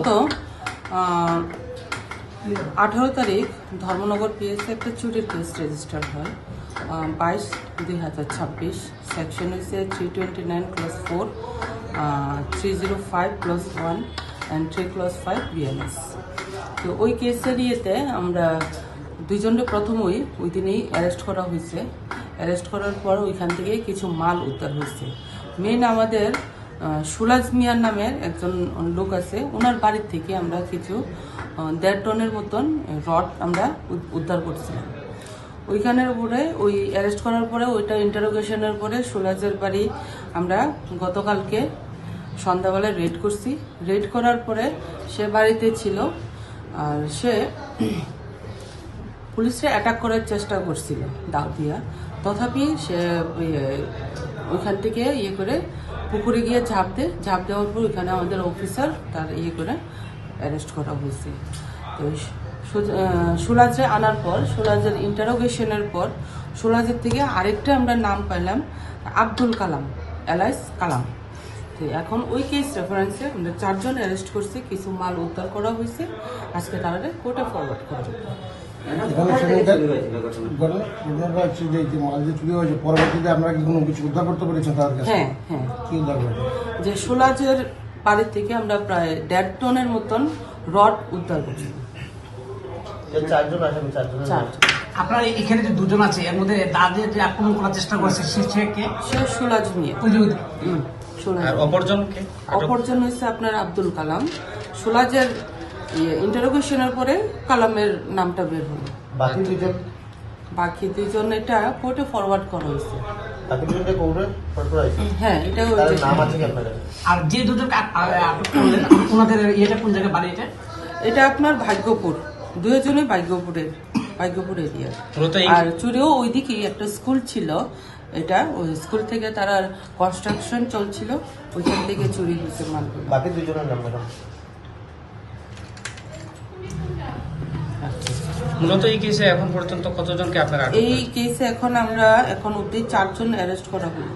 গত 18 তারিখ ধর্মনগর পিএসএ একটা চুরির কেস রেজিস্টার হয় 22/2026 সেকশন হয়েছে 329 class 4 305 plus 1 and 3 class 5 BNS. তো ওই কেসের ইয়েতে আমরা দুইজনকে প্রথমেই ওই দিনেই অ্যারেস্ট করা হয়েছে। অ্যারেস্ট করার পর ওইখান থেকে কিছু মাল উদ্ধার হয়েছে। মেন আমাদের সুলাজ মিয়ার নামের একজন লোক আছে, ওনার বাড়ির থেকে আমরা কিছু 1.5 টনের মতন রড আমরা উদ্ধার করছিলাম। ওইখানের উপরে ওই অ্যারেস্ট করার পরে ওইটা ইন্টারোগেশনের পরে সুলাজের বাড়ি আমরা গতকালকে সন্ধ্যাবেলায় রেড করছি। রেড করার পরে সে বাড়িতে ছিল, আর সে পুলিশে অ্যাটাক করার চেষ্টা করছিল দাও দিয়া, তথাপি সে ওইখান থেকে করে পুকুরে গিয়ে ঝাঁপ দেওয়ার পর ওইখানে আমাদের অফিসার তার করে অ্যারেস্ট করা হয়েছে। তো সুলাজে আনার পর সুলাজের ইন্টারোগেশনের পর সুলাজের থেকে আরেকটা আমরা নাম পাইলাম আব্দুল কালাম এলাইস কালাম। তো এখন ওই কেস রেফারেন্সে আমরা 4 জন অ্যারেস্ট করছি, কিছু মাল উদ্ধার করা হয়েছে, আজকে তারা কোর্টে ফরওয়ার্ড করা হবে। হ্যাঁ হ্যাঁ, যে সুলাজের বাড়ি থেকে আমরা প্রায় 1.5 টনের মতন রড উদ্ধার করছি। আপনার এখানে যে দুজন আছে এর মধ্যে দাদে যে আক্রমণ করার চেষ্টা করেছে সে সুলাজ মিয়া। অপরজন হয়েছে আপনার আব্দুল কালাম। সুলাজের ইন্টারোগেশনের পরে কালামের নামটা বের হলো। বাকি দুইজন এটা কোর্টে ফরওয়ার্ড করা হয়েছে। হ্যাঁ, এটা আর যে দুজন ওনাদের এটা কোন জায়গায় বাড়ি? এটা আপনার ভাগ্যপুর, দুজনই ভাগ্যপুর এরিয়া। আর চুরিও ওইদিকে একটা স্কুল ছিল, এটা ওই স্কুল থেকে তারা কনস্ট্রাকশন চলছিল, ওইখান থেকে চুরি হয়েছে মালগুলো। বাকি দুজনের নাম মূলত এই কেসে এখন পর্যন্ত কতজনকে আপনারা? এই কেসে এখন অব্দি 4 জন অ্যারেস্ট করা হলো।